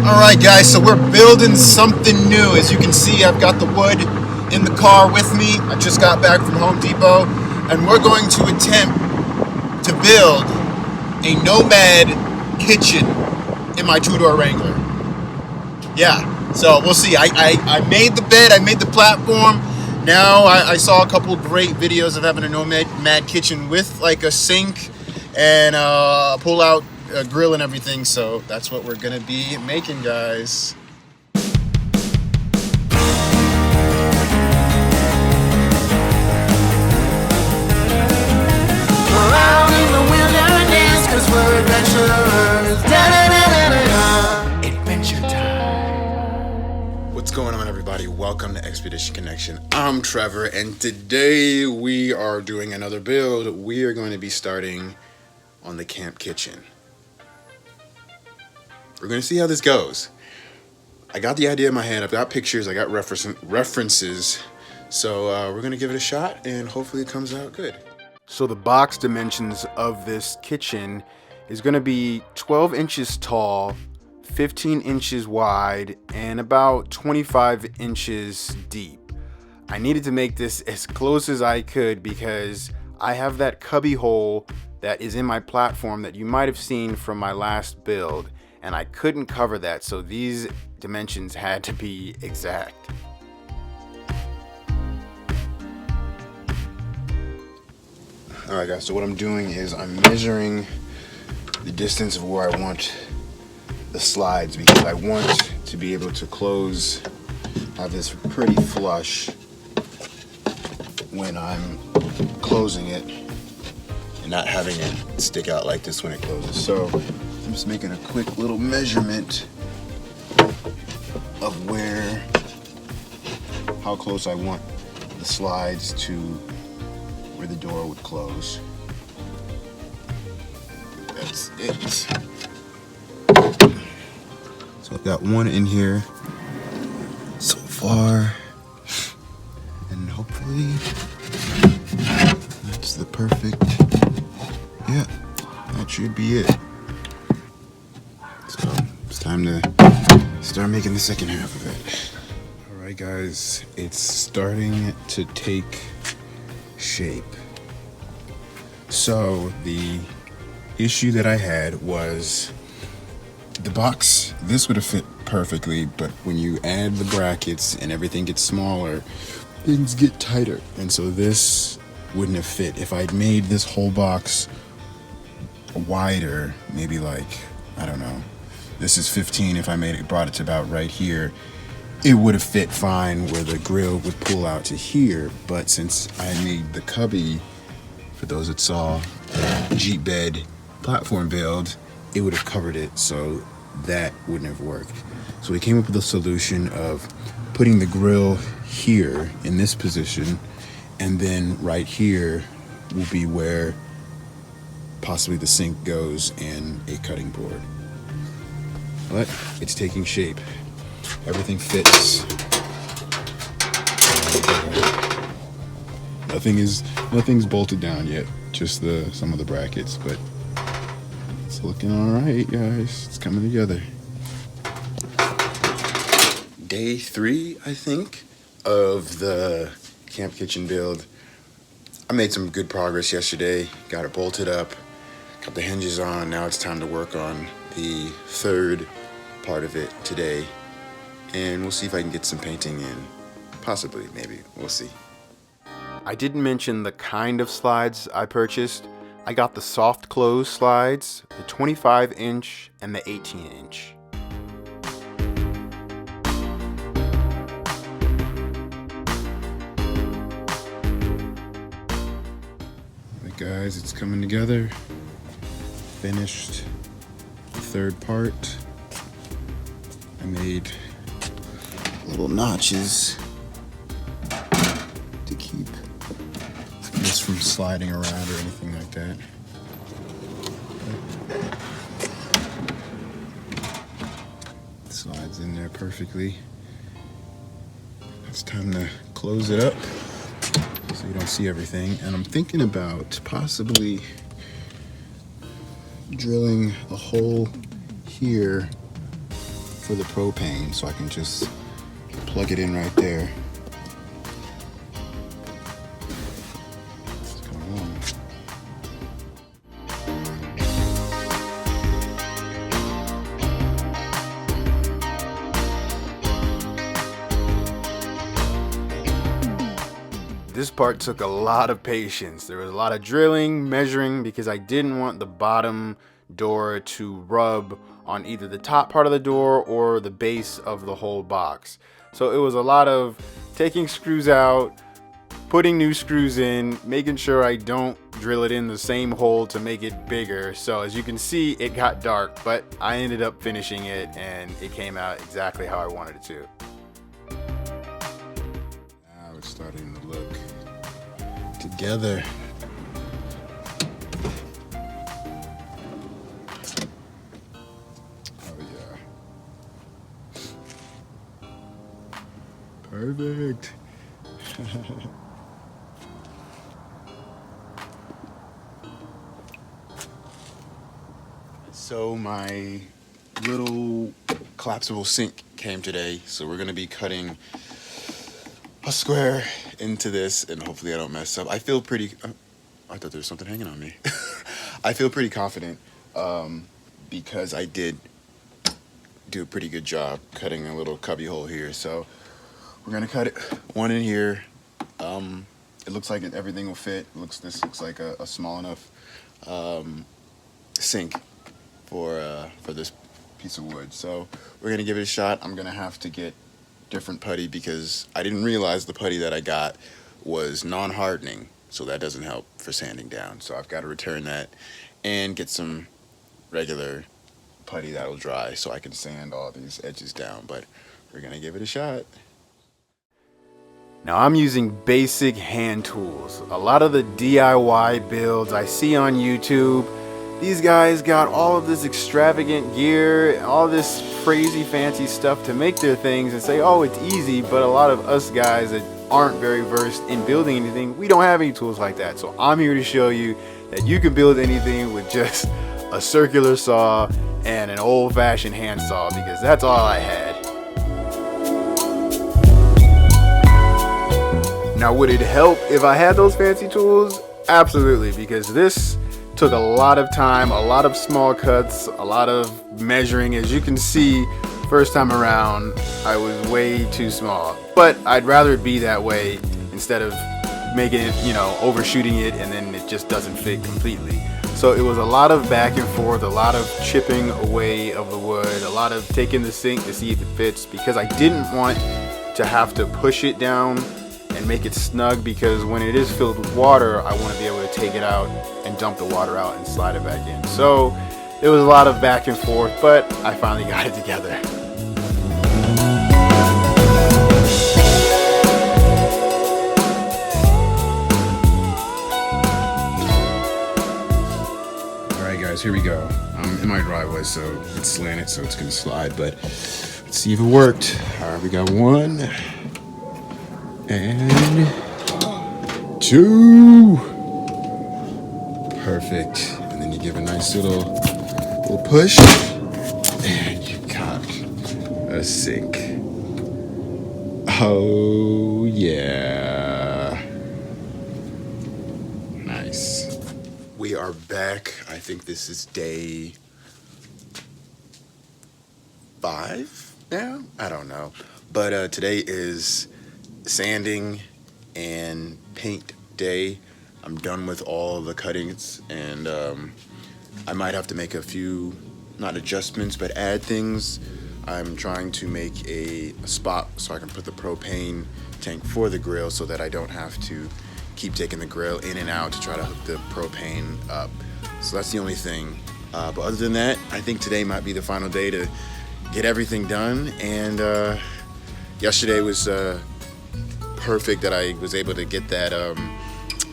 Alright guys, so we're building something new. As you can see, I've got the wood in the car with me. I just got back from Home Depot, and we're going to attempt to build a Nomad kitchen in my two-door Wrangler. Yeah, so we'll see. I made the bed, I made the platform. Now I saw a couple great videos of having a Nomad kitchen with like a sink and pull-out grill and everything, so that's what we're gonna be making, guys. Around in the wilderness, 'cause we're adventurers. Adventure time. What's going on, everybody? Welcome to Expedition Connection. I'm Trevor, and today we are doing another build. We are going to be starting on the camp kitchen. We're going to see how this goes. I got the idea in my head. I've got pictures. I got references. So we're going to give it a shot, and hopefully it comes out good. So the box dimensions of this kitchen is going to be 12 inches tall, 15 inches wide, and about 25 inches deep. I needed to make this as close as I could because I have that cubby hole that is in my platform that you might have seen from my last build, and I couldn't cover that, so these dimensions had to be exact. Alright guys, so what I'm doing is I'm measuring the distance of where I want the slides, because I want to be able to have this pretty flush when I'm closing it and not having it stick out like this when it closes. So I'm just making a quick little measurement of how close I want the slides to where the door would close. That's it. So I've got one in here so far, and hopefully that's the perfect, yeah, that should be it. So it's time to start making the second half of it. Alright guys, it's starting to take shape. So the issue that I had was the box. This would have fit perfectly, but when you add the brackets and everything gets smaller, things get tighter, and so this wouldn't have fit. If I'd made this whole box wider, maybe like, I don't know, this is 15, if I brought it to about right here, it would have fit fine where the grill would pull out to here. But since I made the cubby, for those that saw Jeep bed platform build, it would have covered it, so that wouldn't have worked. So we came up with a solution of putting the grill here in this position, and then right here will be where possibly the sink goes and a cutting board. But it's taking shape. Everything fits. Nothing's bolted down yet. Just some of the brackets, but it's looking all right, guys. It's coming together. Day 3, I think, of the camp kitchen build. I made some good progress yesterday. Got it bolted up, got the hinges on. Now it's time to work on the third part of it today, and we'll see if I can get some painting in. Possibly, maybe. We'll see. I didn't mention the kind of slides I purchased. I got the soft close slides, the 25-inch and the 18-inch. Alright guys, it's coming together. Finished the third part. I made little notches to keep this from sliding around or anything like that. It slides in there perfectly. It's time to close it up so you don't see everything. And I'm thinking about possibly drilling a hole here for the propane, so I can just plug it in right there. Let's go on. This part took a lot of patience. There was a lot of drilling, measuring, because I didn't want the bottom door to rub on either the top part of the door or the base of the whole box. So it was a lot of taking screws out, putting new screws in, making sure I don't drill it in the same hole to make it bigger. So as you can see, it got dark, but I ended up finishing it and it came out exactly how I wanted it to. Now it's starting to look together. Oh yeah. Perfect. So my little collapsible sink came today, so we're gonna be cutting a square into this, and hopefully I don't mess up. I feel pretty, I thought there was something hanging on me. I feel pretty confident because I did do a pretty good job cutting a little cubby hole here. So we're gonna cut it one in here. It looks like everything will fit. This looks like a small enough sink for this piece of wood. So we're gonna give it a shot. I'm gonna have to get different putty because I didn't realize the putty that I got was non-hardening, so that doesn't help for sanding down. So I've got to return that and get some regular putty that'll dry so I can sand all these edges down, but we're gonna give it a shot. Now I'm using basic hand tools. A lot of the DIY builds I see on YouTube, these guys got all of this extravagant gear, all this crazy fancy stuff to make their things and say, oh, it's easy, but a lot of us guys that aren't very versed in building anything, we don't have any tools like that. So I'm here to show you that you can build anything with just a circular saw and an old-fashioned hand saw, because that's all I had. Now, would it help if I had those fancy tools? Absolutely, because this took a lot of time, a lot of small cuts, a lot of measuring. As you can see, first time around, I was way too small. But I'd rather it be that way instead of making it, overshooting it and then it just doesn't fit completely. So it was a lot of back and forth, a lot of chipping away of the wood, a lot of taking the sink to see if it fits, because I didn't want to have to push it down and make it snug, because when it is filled with water, I want to be able to take it out and dump the water out and slide it back in. So it was a lot of back and forth, but I finally got it together. All right, guys, here we go. I'm in my driveway, so it's slanted, so it's gonna slide, but let's see if it worked. All right, we got 1 and 2. Perfect. And then you give a nice little push, and you got a sink. Oh yeah. Nice. We are back. I think this is day 5 now? I don't know. But today is sanding and paint day. I'm done with all the cuttings, and I might have to make a few, not adjustments, but add things. I'm trying to make a spot so I can put the propane tank for the grill so that I don't have to keep taking the grill in and out to try to hook the propane up. So that's the only thing. But other than that, I think today might be the final day to get everything done. And yesterday was perfect that I was able to get that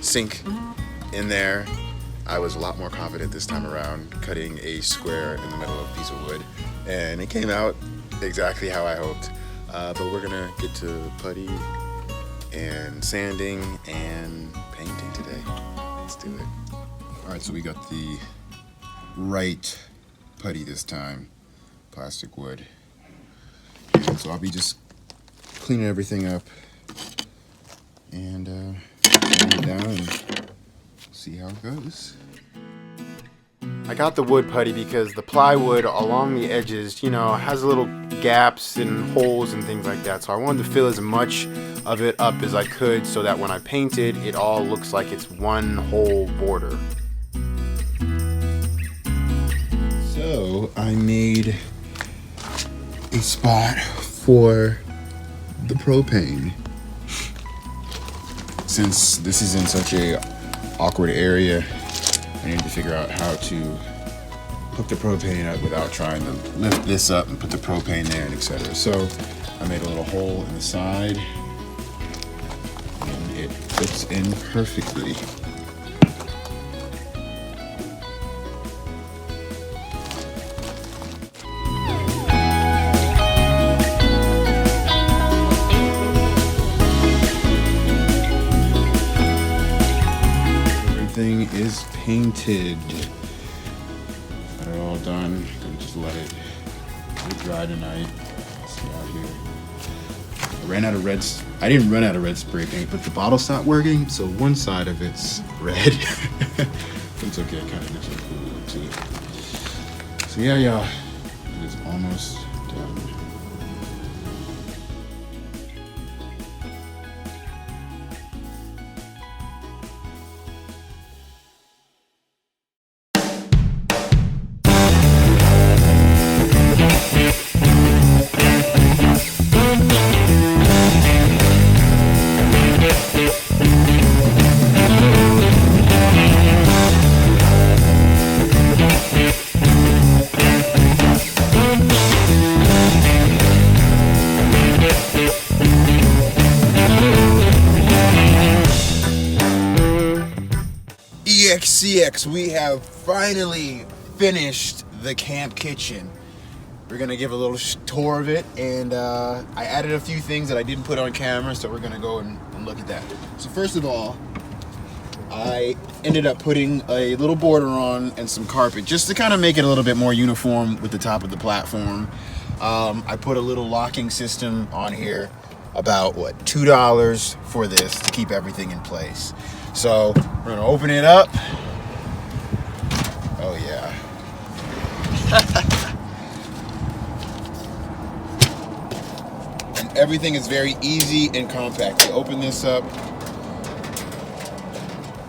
sink in there. I was a lot more confident this time around cutting a square in the middle of a piece of wood, and it came out exactly how I hoped. But we're gonna get to putty and sanding and painting today. Let's do it. All right, so we got the right putty this time, plastic wood. So I'll be just cleaning everything up and laying it down and see how it goes. I got the wood putty because the plywood along the edges, you know, has little gaps and holes and things like that. So I wanted to fill as much of it up as I could so that when I paint it, it all looks like it's one whole border. So I made a spot for the propane. Since this is in such a awkward area, I need to figure out how to hook the propane up without trying to lift this up and put the propane there and etc. So I made a little hole in the side and it fits in perfectly. Everything is painted. Got it all done. Gonna just let it dry tonight. See out here. I ran out of red. I didn't run out of red spray paint, but the bottle stopped working, so one side of it's red. It's okay. Kind of gives a cool look to it. So yeah, it is almost done. EXCX, we have finally finished the camp kitchen. We're gonna give a little tour of it, and I added a few things that I didn't put on camera, so we're gonna go and look at that. So first of all, I ended up putting a little border on and some carpet just to kind of make it a little bit more uniform with the top of the platform. I put a little locking system on here, about what, $2 for this to keep everything in place. So we're gonna open it up. Oh yeah. And everything is very easy and compact. You open this up,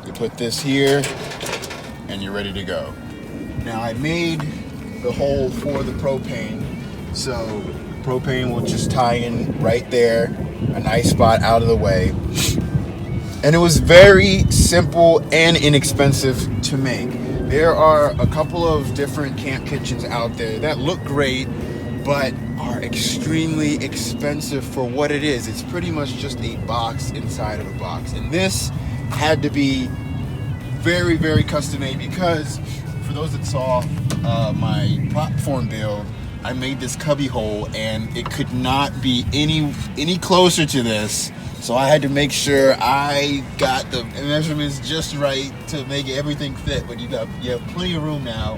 you put this here, and you're ready to go. Now I made the hole for the propane, so propane will just tie in right there, a nice spot out of the way. And it was very simple and inexpensive to make. There are a couple of different camp kitchens out there that look great, but are extremely expensive for what it is. It's pretty much just a box inside of a box. And this had to be very, very custom made because for those that saw my platform build, I made this cubby hole and it could not be any closer to this. So I had to make sure I got the measurements just right to make everything fit. But you have plenty of room now,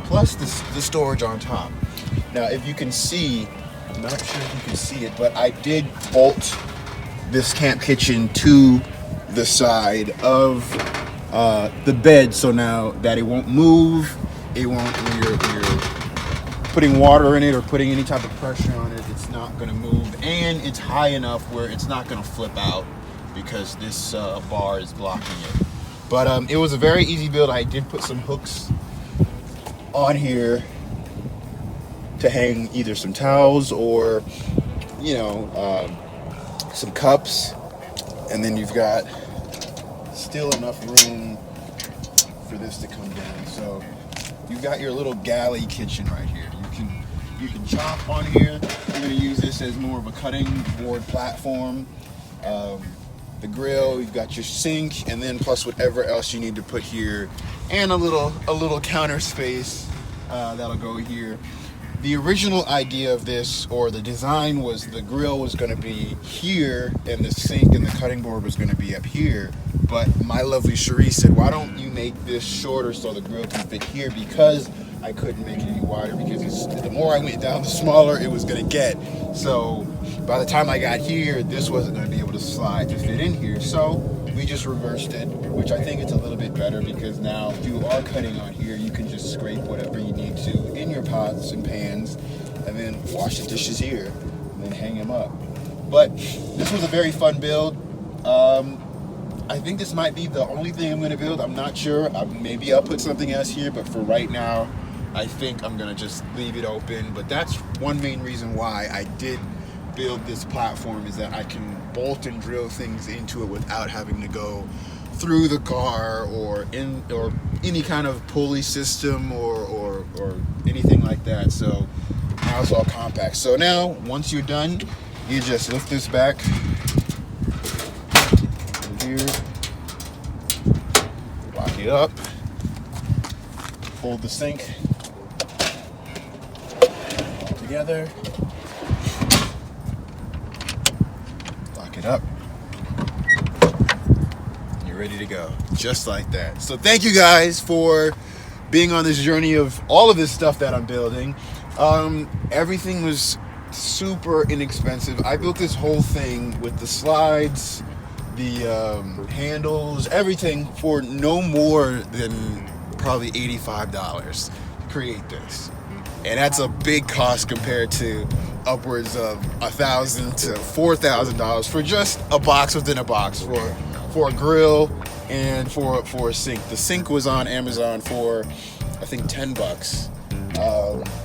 plus the storage on top. Now, if you can see, I'm not sure if you can see it, but I did bolt this camp kitchen to the side of the bed, so now that it won't move. It won't when you're putting water in it or putting any type of pressure on it, it's not going to move, and it's high enough where it's not going to flip out because this bar is blocking it. But it was a very easy build. I did put some hooks on here to hang either some towels or, you know, some cups, and then you've got still enough room for this to come down. So you've got your little galley kitchen right here. You can chop on here. I'm going to use this as more of a cutting board platform. The grill, you've got your sink, and then plus whatever else you need to put here, and a little counter space that'll go here. The original idea of this, or the design, was the grill was going to be here and the sink and the cutting board was going to be up here. But my lovely Cherie said, why don't you make this shorter so the grill can fit here, because I couldn't make it any wider because the more I went down, the smaller it was gonna get. So by the time I got here, this wasn't gonna be able to slide to fit in here. So we just reversed it, which I think it's a little bit better because now if you are cutting on here, you can just scrape whatever you need to in your pots and pans and then wash the dishes here and then hang them up. But this was a very fun build. I think this might be the only thing I'm going to build. I'm not sure. Maybe I'll put something else here, but for right now, I think I'm going to just leave it open. But that's one main reason why I did build this platform, is that I can bolt and drill things into it without having to go through the car or any kind of pulley system or anything like that. So now it's all compact. So now, once you're done, you just lift this back here, lock it up, fold the sink all together, lock it up, and you're ready to go, just like that. So thank you guys for being on this journey of all of this stuff that I'm building. Everything was super inexpensive. I built this whole thing with the slides, the handles, everything for no more than probably $85 to create this. And that's a big cost compared to upwards of $1,000 to $4,000 for just a box within a box for a grill and for a sink. The sink was on Amazon for I think $10.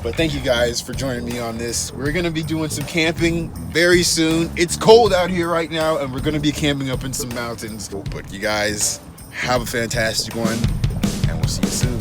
But thank you guys for joining me on this. We're gonna be doing some camping very soon. It's cold out here right now, and we're gonna be camping up in some mountains. But you guys have a fantastic one, and we'll see you soon.